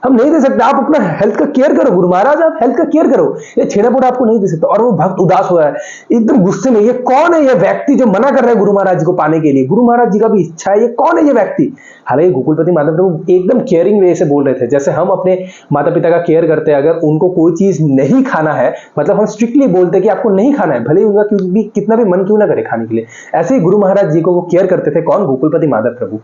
हम नहीं दे सकते, आप अपना हेल्थ का केयर करो गुरु महाराज, आप हेल्थ का केयर करो, ये छेना पोड़ा आपको नहीं दे सकते। और वो भक्त उदास हो रहा है, एकदम गुस्से में, ये कौन है ये व्यक्ति जो मना कर रहा है गुरु महाराज जी को पाने के लिए, गुरु महाराज जी का भी इच्छा है, ये कौन है ये व्यक्ति। हालांकि गोकुलपति माधव प्रभु एकदम केयरिंग वे से बोल रहे थे, जैसे हम अपने माता पिता का केयर करते हैं, अगर उनको कोई चीज नहीं खाना है, मतलब हम स्ट्रिक्टली बोलते हैं कि आपको नहीं खाना है, भले ही उनका कितना भी मन क्यों ना करे खाने के लिए, ऐसे ही गुरु महाराज जी को वो केयर करते थे। कौन? गोकुलपति माधव प्रभु।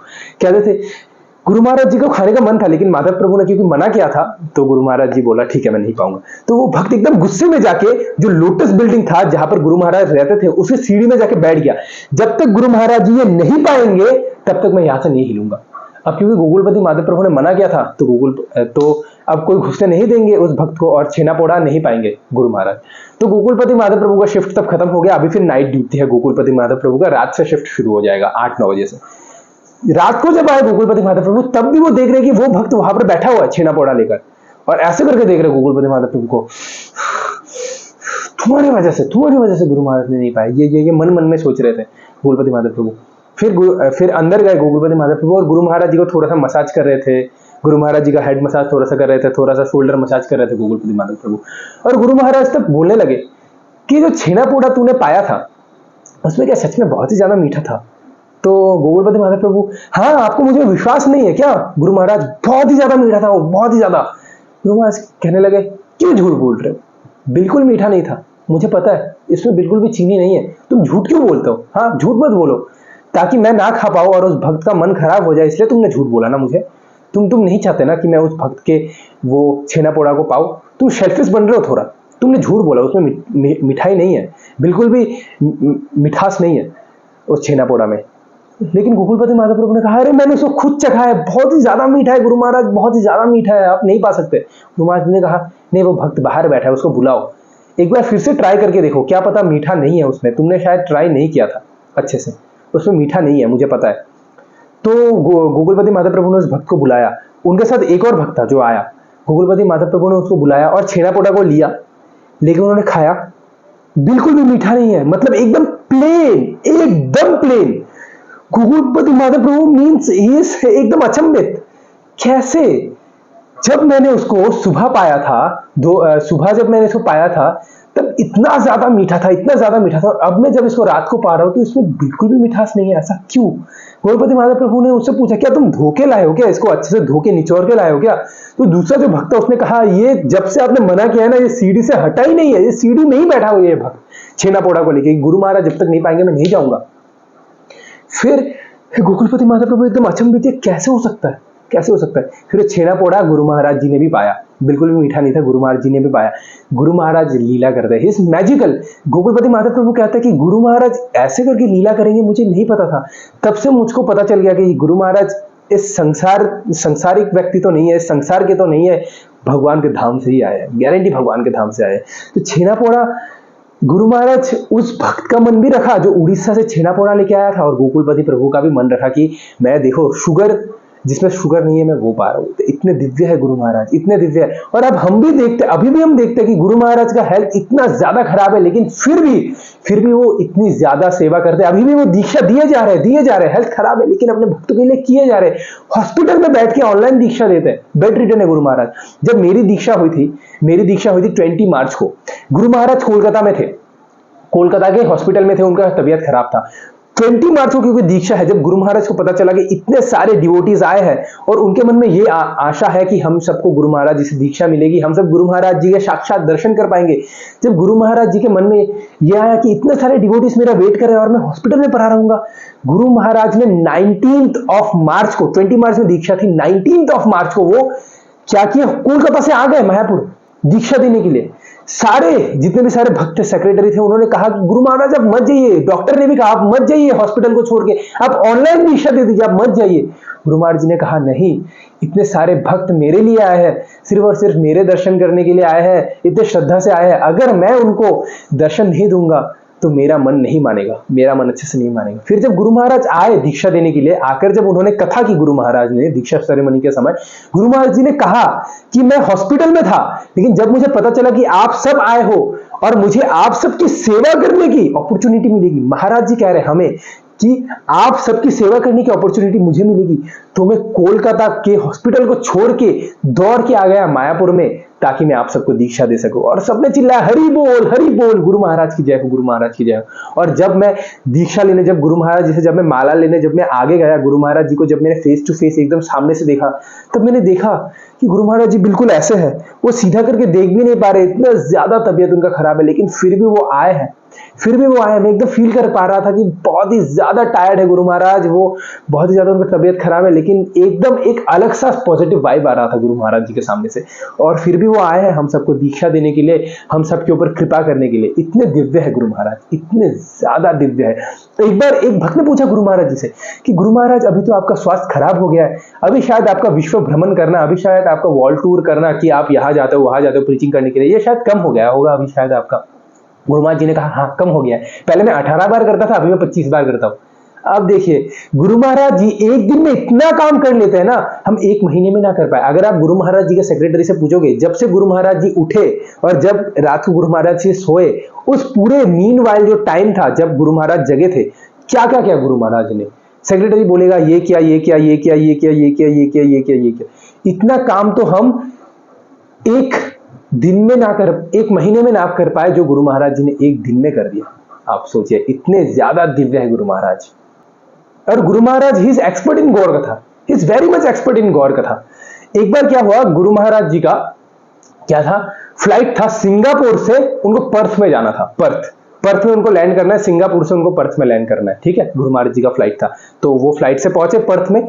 कहते थे गुरु महाराज जी को खाने का मन था, लेकिन माधव प्रभु ने क्योंकि मना किया था तो गुरु महाराज जी बोला ठीक है मैं नहीं पाऊंगा। तो वो भक्त एकदम गुस्से में जाके जो लोटस बिल्डिंग था जहां पर गुरु महाराज रहते थे उसकी सीढ़ी में जाके बैठ गया, जब तक गुरु महाराज जी ये नहीं पाएंगे तब तक मैं यहां से नहीं हिलूंगा। अब क्योंकि गोकुलपति माधव प्रभु ने मना किया था तो अब कोई घुसने नहीं देंगे उस भक्त को और छेना पोड़ा नहीं पाएंगे गुरु महाराज। तो गोकुलपति माधव प्रभु का शिफ्ट तब खत्म हो गया। अभी फिर नाइट ड्यूटी है गोकुलपति माधव प्रभु का, रात से शिफ्ट शुरू हो जाएगा 8-9 बजे से। रात को जब आए गोकुलपति माधव प्रभु तब भी वो देख रहे कि वो भक्त वहां पर बैठा हुआ है छेना पोड़ा लेकर, और ऐसे करके देख रहे गोकुलपति माधव प्रभु को, तुम्हारी वजह से गुरु महाराज ने नहीं पाया, ये मन में सोच रहे थे गोकुलपति माधव प्रभु। फिर अंदर गए गोकुलपति माधव प्रभु और गुरु महाराज जी को थोड़ा सा मसाज कर रहे थे, गुरु महाराज जी का हेड मसाज थोड़ा सा कर रहे थे, थोड़ा सा शोल्डर मसाज कर रहे थे गोकुलपति माधव प्रभु। और गुरु महाराज तक बोलने लगे कि जो छेना पोड़ा तूने पाया था उसमें क्या सच में बहुत ही ज्यादा मीठा था? तो गोकुलपति माधव प्रभु, हाँ आपको मुझे विश्वास नहीं है क्या गुरु महाराज, बहुत ही ज्यादा मीठा था वो, बहुत ही ज्यादा। गुरु महाराज कहने लगे क्यों झूठ बोल रहे हो, बिल्कुल मीठा नहीं था, मुझे पता है इसमें बिल्कुल भी चीनी नहीं है, तुम झूठ क्यों बोलते हो? हाँ झूठ मत बोलो, ताकि मैं ना खा पाऊं और उस भक्त का मन खराब हो जाए, इसलिए तुमने झूठ बोला ना मुझे। तुम नहीं चाहते ना कि मैं उस भक्त के वो छेना पोड़ा को पाऊं, तुम सेल्फिश बन रहे हो थोड़ा, तुमने झूठ बोला, उसमें मिठाई नहीं है, बिल्कुल भी मिठास नहीं है उस छेना पोड़ा में। लेकिन गोकुलपति माधव प्रभु ने कहा अरे मैंने उसको खुद चखा है, बहुत ही ज्यादा मीठा है गुरु महाराज, बहुत ही ज्यादा मीठा है, आप नहीं पा सकते। गुरु महाराज ने कहा नहीं वो भक्त बाहर बैठा है, उसको बुलाओ, एक बार फिर से ट्राई करके देखो, क्या पता मीठा नहीं है उसमें, तुमने शायद ट्राई नहीं किया था अच्छे से, उसमें मीठा नहीं है मुझे पता है। तो गोकुलपति माधव प्रभु ने उस भक्त को बुलाया, उनके साथ एक और भक्त था जो आया, गोकुलपति माधव प्रभु ने उसको बुलाया और छेना पोड़ा को लिया, लेकिन उन्होंने खाया, बिल्कुल भी मीठा नहीं है, मतलब एकदम प्लेन। गोकुलपति माधव प्रभु मीन्स एकदम अचंभित, कैसे? जब मैंने उसको सुबह पाया था, सुबह जब मैंने इसको पाया था तब इतना ज्यादा मीठा था, और अब मैं जब इसको रात को पा रहा हूं तो इसमें बिल्कुल भी मिठास नहीं है, ऐसा क्यों? गोकुलपति माधव प्रभु ने उससे पूछा क्या तुम धोके लाए हो क्या, इसको अच्छे से धोके निचोड़ के लाए हो क्या? तो दूसरा जो भक्त था उसने कहा ये जब से आपने मना किया है ना, ये सीढ़ी से हटा ही नहीं है, ये सीढ़ी में ही बैठा हुआ ये भक्त छेना पोड़ा को लेके, गुरु महाराज जब तक नहीं पाएंगे मैं नहीं जाऊंगा। फिर गोकुलपति माधव प्रभु एकदम अचंभित, कैसे हो सकता है, कैसे हो सकता है? फिर छेना पोड़ा गुरु महाराज जी ने भी पाया, बिल्कुल भी मीठा नहीं था, गुरु महाराज जी ने भी पाया। गुरु महाराज लीला करते हैं, इस मैजिकल। गोकुलपति महादेव प्रभु कहते हैं कि गुरु महाराज ऐसे करके लीला करेंगे, मुझे नहीं पता था। तब से मुझको पता चल गया कि गुरु महाराज इस संसारिक व्यक्ति तो नहीं है, इस संसार के तो नहीं है, भगवान के धाम से ही आए हैं, गारंटी भगवान के धाम से आए। तो छेना पोड़ा गुरु महाराज उस भक्त का मन भी रखा जो उड़ीसा से छेना पोड़ा लेके आया था, और गोकुलपति प्रभु का भी मन रखा कि मैं देखो शुगर, जिसमें शुगर नहीं है मैं वो पा रहा हूं। तो इतने दिव्य है गुरु महाराज, इतने दिव्य है। और अब हम भी देखते, अभी भी हम देखते हैं कि गुरु महाराज का हेल्थ इतना ज्यादा खराब है, लेकिन फिर भी वो इतनी ज्यादा सेवा करते हैं। अभी भी वो दीक्षा दिए जा रहे हैं। हेल्थ खराब है लेकिन अपने भक्तों के लिए किए जा रहे हैं। हॉस्पिटल में बैठ के ऑनलाइन दीक्षा देते हैं, बेड रिटर्न है गुरु महाराज। जब मेरी दीक्षा हुई थी 20 मार्च को, गुरु महाराज कोलकाता में थे, कोलकाता के हॉस्पिटल में थे, उनका तबीयत खराब था। 20 मार्च को क्योंकि दीक्षा है, जब गुरु महाराज को पता चला कि इतने सारे डिवोटीज आए हैं और उनके मन में ये आशा है कि हम सबको गुरु महाराज जी से दीक्षा मिलेगी, हम सब गुरु महाराज जी के साक्षात दर्शन कर पाएंगे। जब गुरु महाराज जी के मन में ये आया कि इतने सारे डिवोटीज मेरा वेट कर रहे हैं और मैं हॉस्पिटल में पड़ा रहूंगा, गुरु महाराज ने 19 मार्च को, 20 मार्च में दीक्षा थी, 19 मार्च को वो क्या किया, कोलकाता से आ गए मायापुर दीक्षा देने के लिए। सारे जितने भी सारे भक्त सेक्रेटरी थे, उन्होंने कहा कि गुरु महाराज आप मत जाइए, डॉक्टर ने भी कहा आप मत जाइए हॉस्पिटल को छोड़ के, आप ऑनलाइन दीक्षा दे दीजिए, आप मत जाइए। गुरु महाराज जी ने कहा नहीं, इतने सारे भक्त मेरे लिए आए हैं, सिर्फ और सिर्फ मेरे दर्शन करने के लिए आए हैं, इतने श्रद्धा से आए हैं, अगर मैं उनको दर्शन नहीं दूंगा तो मेरा मन नहीं मानेगा, मेरा मन अच्छे से नहीं मानेगा। फिर जब गुरु महाराज आए दीक्षा देने के लिए, आकर जब उन्होंने कथा की, गुरु महाराज ने दीक्षा सेरेमनी के समय गुरु महाराज जी ने कहा कि मैं हॉस्पिटल में था, लेकिन जब मुझे पता चला कि आप सब आए हो और मुझे आप सबकी सेवा करने की अपॉर्चुनिटी मिलेगी, महाराज जी कह रहे हमें कि आप सबकी सेवा करने की अपॉर्चुनिटी मुझे मिलेगी, तो मैं कोलकाता के हॉस्पिटल को छोड़ के दौड़ के आ गया मायापुर में, ताकि मैं आप सबको दीक्षा दे सकूं। और सबने चिल्लाया हरि बोल, गुरु महाराज की जय हो, गुरु महाराज की जय हो। और जब मैं दीक्षा लेने, जब गुरु महाराज जी से, जब मैं माला लेने, जब मैं आगे गया गुरु महाराज जी को, जब मैंने फेस टू फेस एकदम सामने से देखा, तब मैंने देखा कि गुरु महाराज जी बिल्कुल ऐसे है, वो सीधा करके देख भी नहीं पा रहे, इतना ज्यादा तबीयत उनका खराब है, लेकिन फिर भी वो आए हैं। मैं एकदम फील कर पा रहा था कि बहुत ही ज्यादा टायर्ड है गुरु महाराज, वो बहुत ही ज्यादा उनका तबीयत खराब है, लेकिन एकदम एक अलग सा पॉजिटिव वाइब आ रहा था गुरु महाराज जी के सामने से। और फिर भी वो आए हैं हम सबको दीक्षा देने के लिए, हम सबके ऊपर कृपा करने के लिए। इतने दिव्य है गुरु महाराज, इतने ज्यादा दिव्य है। तो एक बार एक भक्त ने पूछा गुरु महाराज जी से कि गुरु महाराज अभी तो आपका स्वास्थ्य खराब हो गया है, अभी शायद आपका विश्व भ्रमण करना, अभी शायद आपका वर्ल्ड टूर करना, कि आप यहाँ जाते हो वहां जाते हो प्रीचिंग करने के लिए, ये शायद कम हो गया होगा अभी शायद आपका। गुरु महाराज जी ने कहा हाँ कम हो गया है, पहले मैं 18 बार करता था, अभी मैं 25 बार करता हूं। अब देखिए गुरु महाराज जी एक दिन में इतना काम कर लेते हैं ना, हम एक महीने में ना कर पाए। अगर आप गुरु महाराज जी के सेक्रेटरी से पूछोगे, जब से गुरु महाराज जी उठे और जब रात को गुरु महाराज जी सोए, उस पूरे मीनवाइल जो टाइम था जब गुरु महाराज जगे थे, क्या क्या किया गुरु महाराज ने, सेक्रेटरी बोलेगा ये किया, ये किया, ये किया, ये किया, ये किया, ये किया, ये किया, ये किया। इतना काम तो हम एक दिन में ना कर, एक महीने में ना कर पाए, जो गुरु महाराज जी ने एक दिन में कर दिया। आप सोचिए, इतने ज्यादा दिव्य है गुरु महाराज। और Guru Maharaj he is expert in Gaur katha, he is very much expert in Gaur katha. एक बार क्या हुआ, गुरु महाराज जी का क्या था, फ्लाइट था सिंगापुर से, उनको पर्थ में जाना था, पर्थ में उनको लैंड करना है, सिंगापुर से उनको पर्थ में लैंड करना है, ठीक है। गुरु महाराज जी का फ्लाइट था, तो वो फ्लाइट से पहुंचे पर्थ में,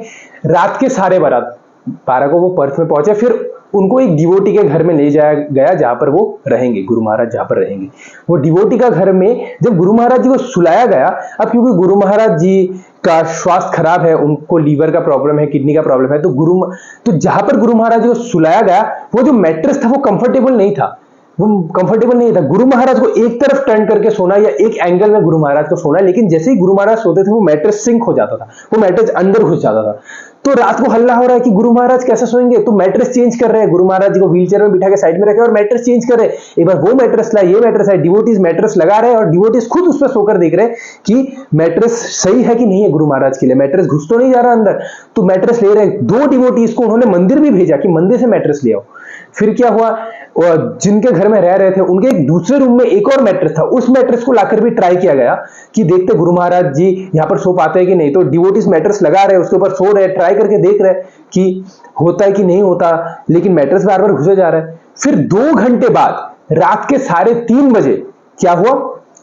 रात के 12:30 को वो पर्थ में पहुंचे। फिर उनको एक डिवोटी के घर में ले जाया गया, जहां पर वो रहेंगे, गुरु महाराज जहां पर रहेंगे। वो डिवोटी का घर में जब गुरु महाराज जी को सुलाया गया, अब क्योंकि गुरु महाराज जी का स्वास्थ्य खराब है, उनको लीवर का प्रॉब्लम है, किडनी का प्रॉब्लम है, तो जहां पर गुरु महाराज जी को सुलाया गया, वो जो मैट्रेस था वो कंफर्टेबल नहीं था, गुरु महाराज को एक तरफ टर्न करके सोना या एक एंगल में गुरु महाराज को सोना, लेकिन जैसे ही गुरु महाराज सोते थे वो मैट्रेस सिंक हो जाता था, वो मैट्रेस अंदर घुस जाता था। तो रात को हल्ला हो रहा है कि गुरु महाराज कैसे सोएंगे, तो मैट्रेस चेंज कर रहे हैं, गुरु महाराज जी को व्हीलचेयर में बिठा के साइड में रखे और मैट्रेस चेंज कर रहे हैं। एक बार वो मैट्रेस लाए, ये मैट्रेस है, डिवोटीज मैट्रेस लगा रहे हैं और डिवोटीज खुद उस पर सोकर देख रहे हैं कि मैट्रेस सही है कि नहीं है गुरु महाराज के लिए, मैट्रेस घुस तो नहीं जा रहा अंदर। तो मैट्रेस ले रहे हैं, 2 डिवोटीज को उन्होंने मंदिर भी भेजा कि मंदिर से मैट्रेस ले आओ। फिर क्या हुआ, जिनके घर में रह रहे थे उनके एक दूसरे रूम में एक और मैट्रेस था, उस मैट्रेस को लाकर भी ट्राई किया गया कि देखते गुरु महाराज जी यहाँ पर सो पाते हैं कि नहीं। तो डिवोटीज मैट्रेस लगा रहे, उसके ऊपर सो रहे, ट्राई करके देख रहे कि होता है कि नहीं होता, लेकिन मैट्रेस बार बार घुसे जा रहा है। फिर 2 घंटे बाद रात के 3:30 बजे क्या हुआ,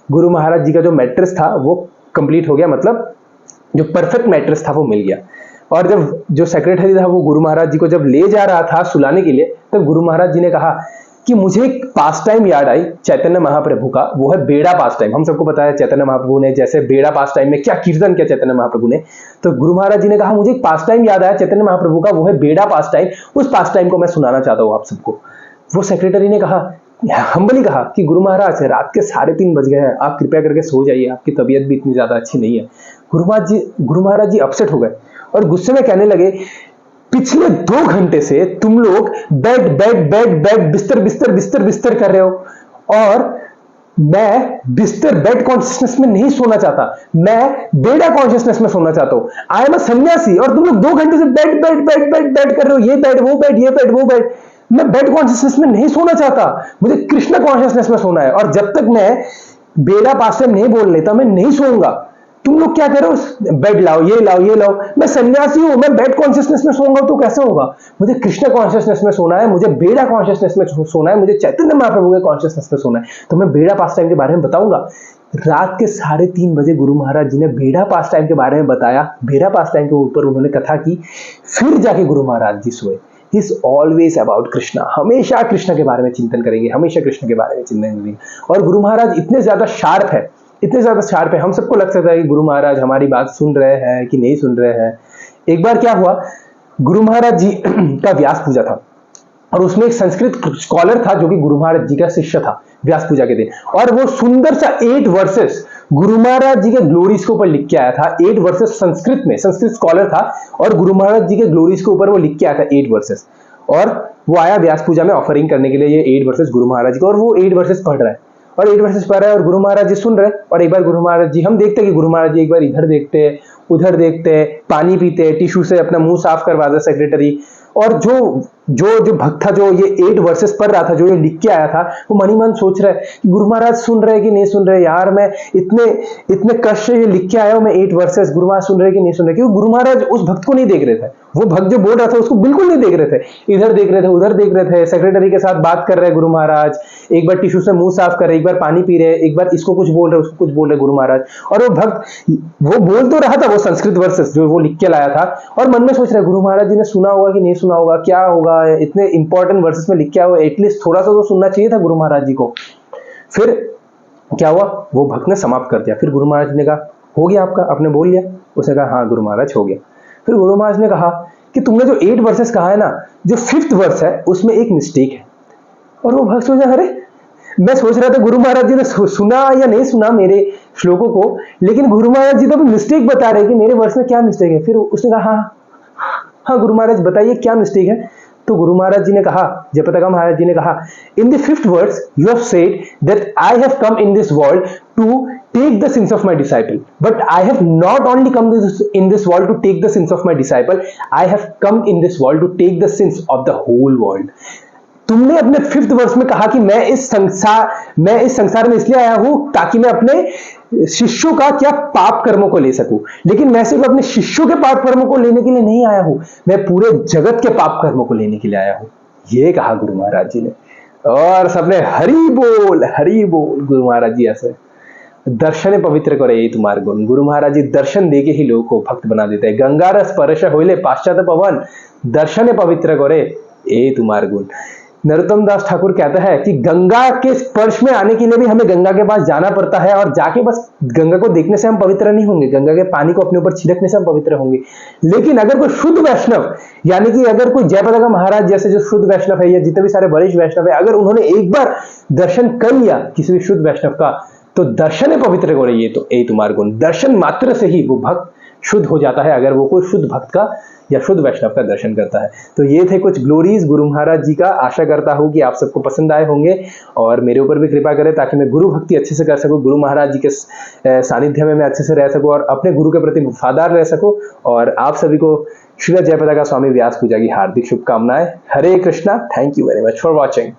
गुरु महाराज जी का जो मैट्रेस था वो कंप्लीट हो गया, मतलब जो परफेक्ट मैट्रेस था वो मिल गया। और जब जो सेक्रेटरी था वो गुरु महाराज जी को जब ले जा रहा था सुलाने के लिए, तब गुरु महाराज जी ने कहा कि मुझे एक पास टाइम याद आई चैतन्य महाप्रभु का, वो है बेड़ा पास टाइम। हम सबको पता है चैतन्य महाप्रभु ने जैसे बेड़ा पास टाइम में क्या कीर्तन किया चैतन्य महाप्रभु ने। तो गुरु महाराज जी ने कहा मुझे एक पास टाइम याद आया चैतन्य महाप्रभु का, वो है बेड़ा पास टाइम, उस पास टाइम को मैं सुनाना चाहता हूँ आप सबको। वो सेक्रेटरी ने कहा, हम्बली कहा कि गुरु महाराज रात के 3:30 बज गए हैं, आप कृपया करके सो जाइए, आपकी तबीयत भी इतनी ज्यादा अच्छी नहीं है। गुरु महाराज जी अपसेट हो गए और गुस्से में कहने लगे, पिछले 2 घंटे से तुम लोग बेड बेड बेड बेड बिस्तर बिस्तर बिस्तर बिस्तर कर रहे हो, और मैं बिस्तर बेड कॉन्शियसनेस में नहीं सोना चाहता, मैं बेड़ा कॉन्शियसनेस में सोना चाहता हूं। आई एम अ सन्यासी और तुम लोग 2 घंटे से bed bed bed bed bed कर रहे हो, ये बेड वो बेड ये बेड वो बेड। मैं बेड कॉन्शियसनेस में नहीं सोना चाहता, मुझे कृष्ण कॉन्शियसनेस में सोना है, और जब तक मैं बेड़ा पास टाइम नहीं बोल लेता मैं नहीं सोऊंगा। तुम लोग क्या करो, बेड लाओ ये लाओ ये लाओ, मैं सन्यासी हूं, मैं बेड कॉन्शियसनेस में सोऊंगा तो कैसे होगा? मुझे कृष्ण कॉन्शियसनेस में सोना है, मुझे बेड़ा कॉन्शियसनेस में सोना है, मुझे चैतन्य महाप्रभु के कॉन्शियसनेस में सोना है। तो मैं बेड़ा पास टाइम के बारे में बताऊंगा। रात के 3:30 बजे गुरु महाराज जी ने बेड़ा पास टाइम के बारे में बताया, बेड़ा पास टाइम के ऊपर उन्होंने कथा की, फिर जाके गुरु महाराज जी सोए। He is always about Krishna, हमेशा कृष्ण के बारे में चिंतन करेंगे, हमेशा कृष्ण के बारे में चिंतन करेंगे। और गुरु महाराज इतने ज्यादा शार्प है, इतने ज्यादा शार्प है, हम सबको लग सकता है कि गुरु महाराज हमारी बात सुन रहे हैं कि नहीं सुन रहे हैं। एक बार क्या हुआ, गुरु महाराज जी का व्यास पूजा था और उसमें एक संस्कृत स्कॉलर था जो कि गुरु महाराज जी का शिष्य था व्यास पूजा के दिन, और वो सुंदर सा 8 वर्सेस गुरु महाराज जी के ग्लोरीज के ऊपर लिख के आया था। 8 वर्सेस संस्कृत में, संस्कृत स्कॉलर था और गुरु महाराज जी के ग्लोरीज के ऊपर वो लिख के आया था 8 वर्सेस, और वो आया व्यास पूजा में ऑफरिंग करने के लिए ये 8 वर्सेस गुरु महाराज जी को, और वो 8 वर्सेस पढ़ रहा है और 8 वर्सेस पढ़ रहा है और गुरु महाराज जी सुन रहे। और एक बार गुरु महाराज जी, हम देखते कि गुरु महाराज जी एक बार इधर देखते उधर देखते, पानी पीते, टिश्यू से अपना मुंह साफ करवाते सेक्रेटरी, और जो भक्त था जो ये 8 वर्सेस पढ़ रहा था, जो ये लिख के आया था, वो मनी मन सोच रहा है कि गुरु महाराज सुन रहे कि नहीं सुन रहे, यार मैं इतने कष्ट से ये लिख के आया हूं, मैं 8 वर्सेस, गुरु महाराज सुन रहे कि नहीं सुन रहे, क्योंकि गुरु महाराज उस भक्त को नहीं देख रहे थे, वो भक्त जो बोल रहा था उसको बिल्कुल नहीं देख रहे थे, इधर देख रहे थे उधर देख रहे थे, सेक्रेटरी के साथ बात कर रहे गुरु महाराज, एक बार टिश्यू से मुंह साफ कर रहे, एक बार पानी पी रहे, एक बार इसको कुछ बोल रहे उसको कुछ बोल रहे गुरु महाराज, और वो भक्त वो बोल तो रहा था वो संस्कृत वर्सेस जो वो लिख के लाया था, और मन में सोच रहे गुरु महाराज जी ने सुना होगा कि नहीं सुना होगा, क्या होगा, इतने इंपॉर्टेंट वर्सेस में लिख के आया, एटलीस्ट थोड़ा सा तो सुनना चाहिए था गुरु महाराज जी को। फिर क्या हुआ, वो भक्त ने समाप्त कर दिया। फिर गुरु महाराज ने कहा, हो गया आपका, आपने बोल लिया? उसने कहा हाँ गुरु महाराज हो गया। फिर गुरु महाराज ने कहा कि तुमने जो 8 वर्सेस कहा है ना, जो 5th वर्स है उसमें एक मिस्टेक है। और वो भक्त सोचा, अरे मैं सोच रहा था गुरु महाराज जी ने सुना या नहीं सुना मेरे श्लोकों को, लेकिन गुरु महाराज जी तो मिस्टेक बता रहे कि मेरे वर्स में क्या मिस्टेक है। फिर उसने कहा हाँ गुरु महाराज बताइए क्या मिस्टेक है। तो गुरु महाराज जी ने कहा, जयपताका महाराज जी ने कहा, in the 5th verse you have said that I have come in this world to take the sins of my disciple, but I have not only come in this world to take the sins of my disciple, I have come in this world to take the sins of the whole world. तुमने अपने 5th verse में कहा कि मैं इस संसार में इसलिए आया हूं ताकि मैं अपने शिष्यों का क्या पाप कर्मों को ले सकूं, लेकिन मैं सिर्फ अपने शिष्यों के पाप कर्मों को लेने के लिए नहीं आया हूं, मैं पूरे जगत के पाप कर्मों को लेने के लिए आया हूं। ये कहा गुरु महाराज जी ने, और सबने हरि बोल गुरु महाराज जी ऐसे दर्शन पवित्र करे ये तुम्हारे गुण। गुरु महाराज जी दर्शन देके ही लोगों को भक्त बना देते हैं। गंगा रस परश होइले पाश्चात पवन, दर्शन पवित्र करे ये तुम्हारे गुण। नरोत्तम दास ठाकुर कहता है कि गंगा के स्पर्श में आने के लिए भी हमें गंगा के पास जाना पड़ता है, और जाके बस गंगा को देखने से हम पवित्र नहीं होंगे, गंगा के पानी को अपने ऊपर छिड़कने से हम पवित्र होंगे। लेकिन अगर कोई शुद्ध वैष्णव, यानी कि अगर कोई जयपताका महाराज जैसे जो शुद्ध वैष्णव है या जितने भी सारे वरिष्ठ वैष्णव है, अगर उन्होंने एक बार दर्शन कर लिया किसी भी शुद्ध वैष्णव का, तो दर्शन पवित्र करे ये तो ए तुम्हारे गुण। दर्शन मात्र से ही वो भक्त शुद्ध हो जाता है, अगर वो कोई शुद्ध भक्त का या शुद्ध वैष्णव का दर्शन करता है। तो ये थे कुछ ग्लोरीज गुरु महाराज जी का। आशा करता हूं कि आप सबको पसंद आए होंगे और मेरे ऊपर भी कृपा करें ताकि मैं गुरु भक्ति अच्छे से कर सकूं, गुरु महाराज जी के सानिध्य में मैं अच्छे से रह सकूं और अपने गुरु के प्रति वफादार रह सकूं। और आप सभी को श्रील जयपताका स्वामी व्यास पूजा की हार्दिक शुभकामनाएं। Hare Krishna. Thank you very much for watching.